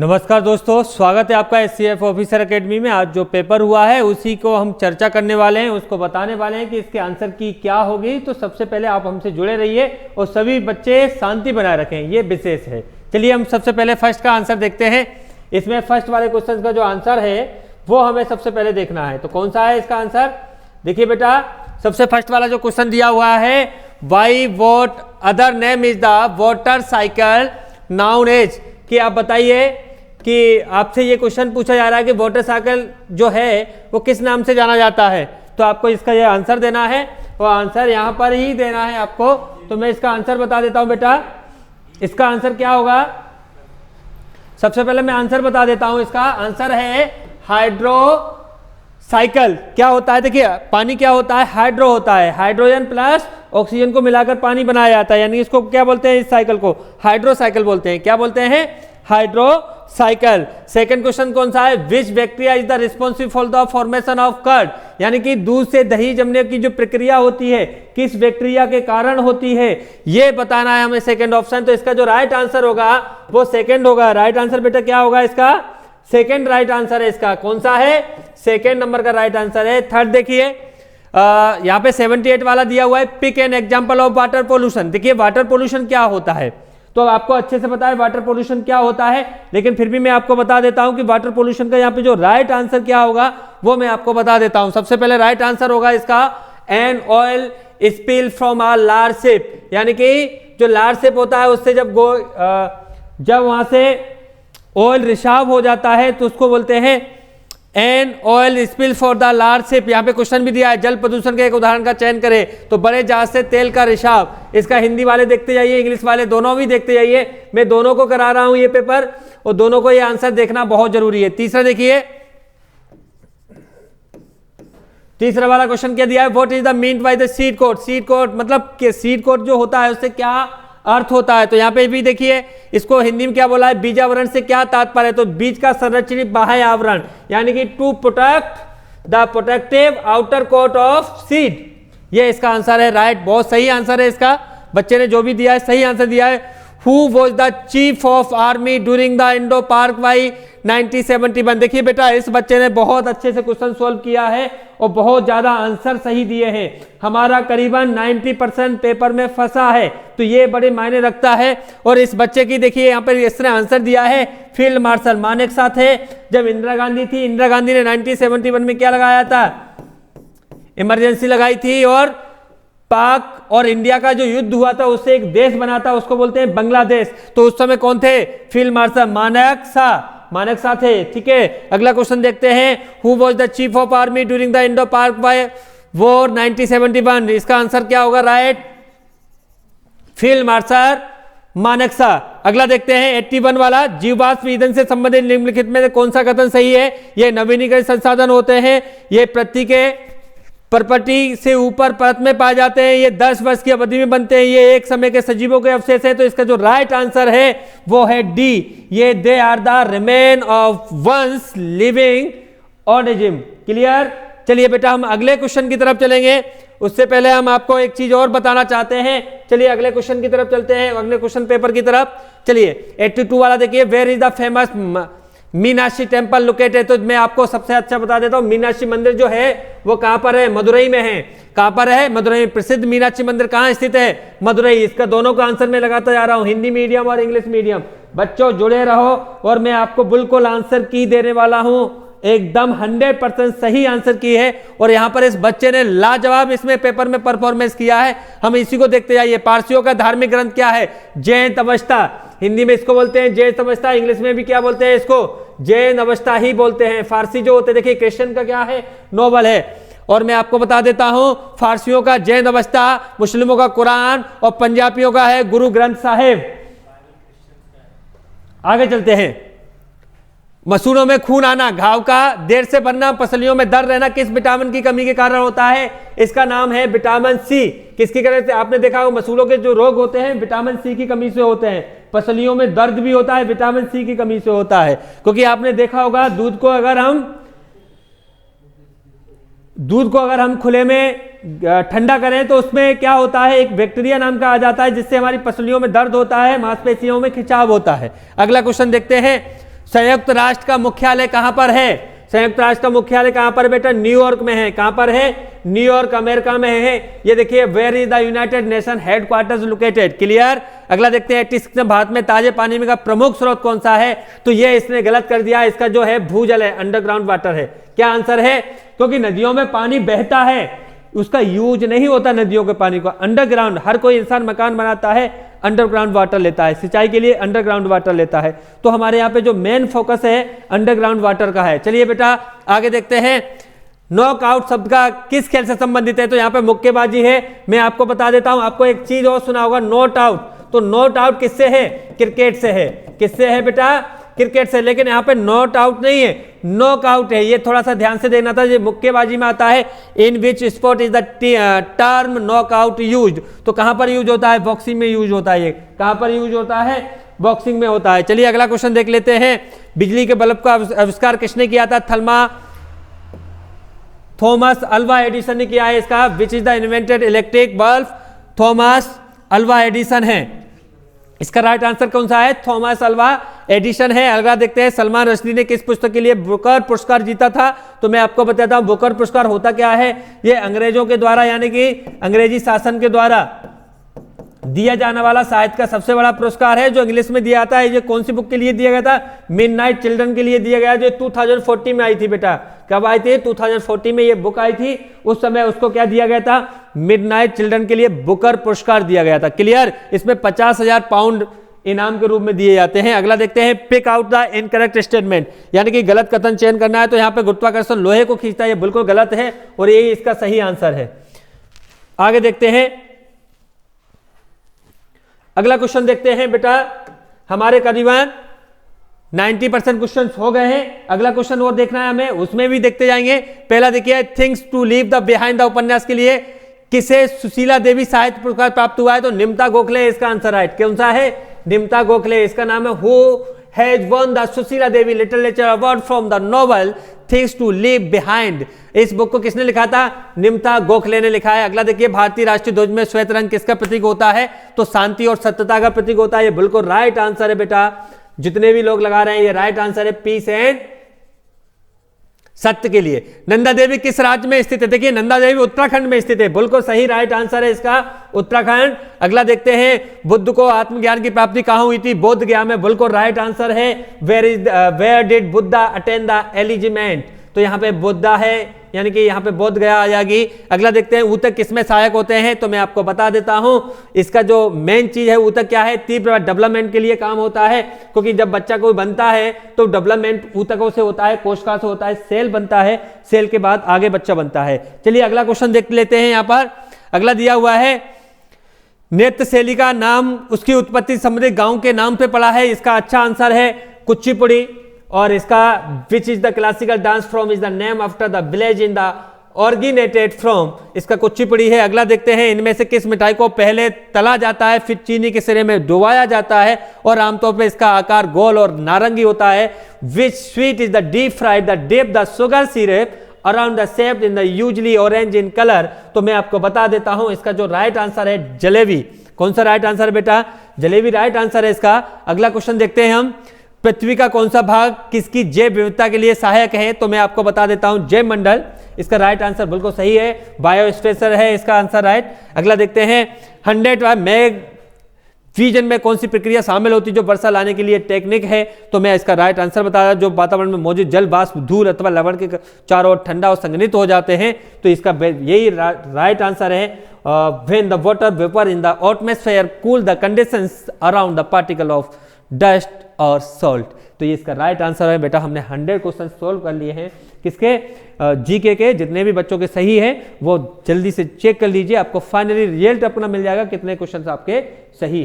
नमस्कार दोस्तों, स्वागत है आपका एससीएफ ऑफिसर एकेडमी में। आज जो पेपर हुआ है उसी को हम चर्चा करने वाले हैं, उसको बताने वाले हैं कि इसके आंसर की क्या होगी। तो सबसे पहले आप हमसे जुड़े रहिए और सभी बच्चे शांति बनाए रखें, ये विशेष है। चलिए हम सबसे पहले फर्स्ट का आंसर देखते हैं। इसमें फर्स्ट वाले क्वेश्चन का जो आंसर है वो हमें सबसे पहले देखना है। तो कौन सा है इसका आंसर? देखिए बेटा, सबसे फर्स्ट वाला जो क्वेश्चन दिया हुआ है, why what other name is the water cycle known as, कि आप बताइए कि आपसे ये क्वेश्चन पूछा जा रहा है कि वाटर साइकिल जो है वो किस नाम से जाना जाता है। तो आपको इसका ये आंसर देना है और आंसर यहाँ पर ही देना है आपको। तो मैं इसका आंसर बता देता हूँ बेटा। इसका आंसर क्या होगा? सबसे पहले मैं आंसर बता देता हूँ। इसका आंसर है हाइड्रो साइकिल। क्या होता है? देखिए, पानी क्या होता है? हाइड्रो होता है। हाइड्रोजन प्लस ऑक्सीजन को मिलाकर पानी बनाया जाता है, यानी इसको क्या बोलते हैं? इस साइकिल को हाइड्रो साइकिल बोलते हैं। क्या बोलते हैं? Hydro cycle. सेकंड क्वेश्चन कौन सा है? Which bacteria is the responsible for the formation of curd, यानी कि दूध से दही जमने की जो प्रक्रिया होती है किस बैक्टीरिया के कारण होती है, ये बताना है हमें। Second option. तो इसका जो राइट आंसर होगा वो सेकंड होगा। राइट आंसर बेटा क्या होगा इसका? सेकंड राइट आंसर है इसका। कौन सा है? सेकंड नंबर का राइट आंसर है। थर्ड देखिए, यहाँ पे 78 वाला दिया हुआ है, pick an example of water pollution. देखिए वाटर पोल्यूशन क्या होता है, तो आपको अच्छे से पता है वाटर पोल्यूशन क्या होता है, लेकिन फिर भी मैं आपको बता देता हूं कि वाटर पोल्यूशन का यहाँ पे जो राइट आंसर क्या होगा वो मैं आपको बता देता हूं। सबसे पहले राइट आंसर होगा इसका an oil spill from a large ship, यानी कि जो लार्ज शिप होता है उससे जब वहां से ऑयल रिसाव हो जाता है तो उसको बोलते हैं an oil spill for the large ship. यहाँ पे क्वेश्चन भी दिया है, जल प्रदूषण के एक उदाहरण का चयन करें। तो बड़े जहाज से तेल का रिसाव, इसका हिंदी वाले देखते जाइए, इंग्लिश वाले दोनों भी देखते जाइए। मैं दोनों को करा रहा हूं ये पेपर और दोनों को ये आंसर देखना बहुत जरूरी है। तीसरा देखिए, तीसरा वाला क्वेश्चन क्या दिया है? What is the mean by the seed coat. Seed coat मतलब सीड कोट जो होता है उससे क्या अर्थ होता है? तो यहाँ पे भी देखिए, इसको हिंदी में क्या बोला है? बीजावरण से क्या तात्पर्य है? तो बीज का संरक्षित बाह्य आवरण, यानी कि to protect the protective outer coat of seed, ये इसका आंसर है। राइट, बहुत सही आंसर है इसका। बच्चे ने जो भी दिया है सही आंसर दिया है। Who was the chief of army during the Indo Pak war 1971। देखिए बेटा, इस बच्चे ने बहुत अच्छे से क्वेश्चन सोल्व किया है और बहुत ज्यादा आंसर सही दिए हैं। हमारा करीबन 90% पेपर में फंसा है, तो ये बड़े मायने रखता है। और इस बच्चे की देखिए यहाँ पर इसने आंसर दिया है फील्ड मार्शल मानेकशॉ थे। जब इंदिरा गांधी थी, इंदिरा गांधी ने 1971 में क्या लगाया था? इमरजेंसी लगाई थी, और पाक और इंडिया का जो युद्ध हुआ था उससे एक देश बना था, उसको बोलते हैं बांग्लादेश। तो उस समय कौन थे? फील्ड मार्शल मानेकशॉ थे। ठीक है, अगला क्वेश्चन देखते हैं। Who was the chief of army during the Indo park war 1971। इसका आंसर क्या होगा? Right, field marshal Manekshaw. अगला देखते हैं 81 वाला, जीवाश्म ईंधन से संबंधित निम्नलिखित में कौन सा कथन सही है? ये नवीनीकरण संसाधन होते हैं, ये पृथ्वी के प्रॉपर्टी से ऊपर परत में पाए जाते हैं, ये 10 वर्ष की अवधि में बनते हैं, ये एक समय के सजीवों के अवशेष है। तो इसका जो राइट आंसर है वो है डी, ये they are the remain of once living organism. Clear? चलिए बेटा, हम अगले क्वेश्चन की तरफ चलेंगे। उससे पहले हम आपको एक चीज और बताना चाहते हैं। चलिए अगले क्वेश्चन की तरफ चलते हैं, अगले क्वेश्चन पेपर की तरफ। चलिए 82 वाला देखिए, where is the famous Meenakshi temple located. तो मैं आपको सबसे अच्छा बता देता हूँ, मीनाक्षी मंदिर जो है वो कहां पर है? मदुरई में है। कहां पर है? मदुरई। प्रसिद्ध मीनाक्षी मंदिर कहां स्थित है? मदुरई। इसका दोनों का आंसर मैं लगाता जा रहा हूं, हिंदी मीडियम और इंग्लिश मीडियम। बच्चों जुड़े रहो और मैं आपको बिल्कुल आंसर की देने वाला हूं, एकदम 100% सही आंसर की है। और यहां पर इस बच्चे ने लाजवाब इसमें पेपर में परफॉर्मेंस किया है। हम इसी को देखते जाइए। पारसियों का धार्मिक ग्रंथ क्या है? जैन अवस्था। हिंदी में इसको बोलते हैं जैन अवस्था, इंग्लिश में भी क्या बोलते हैं? इसको जैन अवस्था ही बोलते हैं। फारसी जो होते हैं, देखिए क्रिश्चियन का क्या है? नोबल है। और मैं आपको बता देता हूं, फारसियों का जैन अवस्था, मुस्लिमों का कुरान और पंजाबियों का है गुरु ग्रंथ साहिब। आगे चलते हैं। मसूड़ों में खून आना, घाव का देर से बनना, पसलियों में दर्द रहना किस विटामिन की कमी के कारण होता है? इसका नाम है विटामिन सी। किसकी वजह से? आपने देखा होगा मसूड़ों के जो रोग होते हैं विटामिन सी की कमी से होते हैं। पसलियों में दर्द भी होता है, विटामिन सी की कमी से होता है। क्योंकि आपने देखा होगा दूध को अगर हम खुले में ठंडा करें तो उसमें क्या होता है? एक बैक्टीरिया नाम का आ जाता है, जिससे हमारी पसलियों में दर्द होता है, मांसपेशियों में खिंचाव होता है। अगला क्वेश्चन देखते हैं। संयुक्त राष्ट्र का मुख्यालय कहां पर है? संयुक्त राष्ट्र का मुख्यालय कहां पर बेटा? न्यूयॉर्क में है। कहां पर है? न्यूयॉर्क अमेरिका में है। ये देखिए, where is the United Nation headquarters located? Clear. अगला देखते हैं 86 में भारत में ताजे पानी में का प्रमुख स्रोत कौन सा है? तो ये इसने गलत कर दिया, इसका जो है भूजल है, अंडरग्राउंड वाटर है। क्या आंसर है? क्योंकि नदियों में पानी बहता है, उसका यूज नहीं होता नदियों के पानी को, अंडरग्राउंड। हर कोई इंसान मकान बनाता है, अंडरग्राउंड वाटर लेता है, सिंचाई के लिए अंडरग्राउंड वाटर लेता है। तो हमारे यहाँ पे जो मेन फोकस है अंडरग्राउंड वाटर का है। चलिए बेटा आगे देखते हैं, नॉकआउट शब्द का किस खेल से संबंधित है? तो यहाँ पे मुक्केबाजी है। मैं आपको बता देता हूं, आपको एक चीज और सुना होगा, नॉट आउट। तो नॉट आउट किससे है? क्रिकेट से है। किससे है बेटा? क्रिकेट से। लेकिन यहाँ पे नॉट आउट नहीं है, नॉक आउट है। ये थोड़ा सा ध्यान से देखना था, ये मुक्केबाजी में आता है। In which sport is the term knock out use? तो कहां पर यूज होता है? बॉक्सिंग में यूज होता है। ये कहां पर यूज होता है? बॉक्सिंग में होता है। चलिए अगला क्वेश्चन देख लेते हैं, बिजली के बल्ब का आविष्कार किसने किया था? थॉमस अल्वा एडिसन ने किया है इसका। Which is the invented electric bulb? Thomas Alva Edison है। इसका राइट आंसर कौन सा है? थॉमस अल्वा एडिसन है। अगला देखते हैं, सलमान रश्दी ने किस पुस्तक के लिए बुकर पुरस्कार जीता था? तो मैं आपको बताता हूं, बुकर पुरस्कार होता क्या है? ये अंग्रेजों के द्वारा, यानी कि अंग्रेजी शासन के द्वारा दिया जाने वाला साहित्य का सबसे बड़ा पुरस्कार है, जो इंग्लिश में दिया जाता है। ये कौन सी बुक के लिए दिया गया था? मिडनाइट चिल्ड्रन के लिए दिया गया, जो 2014 में आई थी बेटा। कब आई थी? 2014 में ये बुक आई थी। उस समय उसको क्या दिया गया था? मिडनाइट चिल्ड्रन के लिए बुकर पुरस्कार दिया गया था। क्लियर। इसमें 50,000 पाउंड इनाम के रूप में दिए जाते हैं। अगला देखते हैं, pick out the incorrect statement, यानी कि गलत कथन चयन करना है। तो यहाँ पे गुरुत्वाकर्षण लोहे को खींचता है, ये बिल्कुल गलत है और यही इसका सही आंसर है। आगे देखते हैं, अगला क्वेश्चन देखते हैं बेटा। हमारे करीबन 90% क्वेश्चन हो गए हैं। अगला क्वेश्चन और देखना है हमें, उसमें भी देखते जाएंगे। पहला देखिए, things to leave the behind the उपन्यास के लिए किसे सुशीला देवी साहित्य पुरस्कार प्राप्त हुआ है? तो निमता गोखले इसका आंसर राइट। कौन सा है? निमता गोखले। इसका नाम है who has won the Sushila Devi literature award from the novel things to leave behind. इस बुक को किसने लिखा था? निमता गोखले ने लिखा है। अगला देखिए, भारतीय राष्ट्रीय ध्वज में श्वेत रंग किसका प्रतीक होता है? तो शांति और सत्यता का प्रतीक होता है। ये बिल्कुल राइट आंसर है बेटा। जितने भी लोग लगा रहे हैं, ये राइट आंसर है, पीस एंड सत्य के लिए। नंदा देवी किस राज्य में स्थित है? देखिए, नंदा देवी उत्तराखंड में स्थित है। बिल्कुल सही राइट आंसर है इसका, उत्तराखंड। अगला देखते हैं, बुद्ध को आत्मज्ञान की प्राप्ति कहां हुई थी? बोध गया में। बिल्कुल राइट आंसर है। Where did Buddha attain the enlightenment? तो यहाँ पे बुद्धा है, यानी कि यहाँ पे बोध गया आ जाएगी। अगला देखते हैं, ऊतक किसमें सहायक होते हैं? तो मैं आपको बता देता हूं, इसका जो मेन चीज है ऊतक क्या है? तीव्र डेवलपमेंट के लिए काम होता है। क्योंकि जब बच्चा कोई बनता है तो डेवलपमेंट ऊतकों से होता है, कोशिका से होता है, सेल बनता है, सेल के बाद आगे बच्चा बनता है। चलिए अगला क्वेश्चन देख लेते हैं। यहाँ पर अगला दिया हुआ है, नृत्य शैली का नाम उसकी उत्पत्ति संबंधित गांव के नाम पे पड़ा है। इसका अच्छा आंसर है कुचिपुड़ी। और इसका which is the classical dance from is the name after the village in the originated from? इसका कुचिपुड़ी है। अगला देखते हैं, इनमें से किस मिठाई को पहले तला जाता है, फिर चीनी के सिरे में डुबाया जाता है और आमतौर पर इसका आकार गोल और नारंगी होता है? Which sweet is the deep fried the dip the sugar syrup around the shape in the usually orange in colour? तो मैं आपको बता देता हूं, इसका जो राइट आंसर है जलेबी। कौन सा राइट आंसर है बेटा? जलेबी राइट आंसर है इसका। अगला क्वेश्चन देखते हैं हम, पृथ्वी का कौन सा भाग किसकी जैव विविधता के लिए सहायक है? तो मैं आपको बता देता हूं, जैव मंडल। इसका राइट आंसर बिल्कुल सही है, बायोस्फीयर है इसका आंसर राइट। अगला देखते हैं, 100 मेग फ्यूजन में कौन सी प्रक्रिया शामिल होती है जो वर्षा लाने के लिए टेक्निक है? तो मैं इसका राइट आंसर बता रहा, जो वातावरण में मौजूद जल वाष्प धूल अथवा लवण के चारों ओर ठंडा और संघनित हो जाते हैं। तो इसका यही राइट आंसर है, when the water vapour in the atmosphere cool the conditions around the particle of dust और सॉल्ट। तो ये इसका राइट आंसर है बेटा। हमने 100 क्वेश्चन सोल्व कर लिए हैं, किसके? जीके के। जितने भी बच्चों के सही है वो जल्दी से चेक कर लीजिए, आपको फाइनली रिजल्ट अपना मिल जाएगा कितने क्वेश्चन आपके सही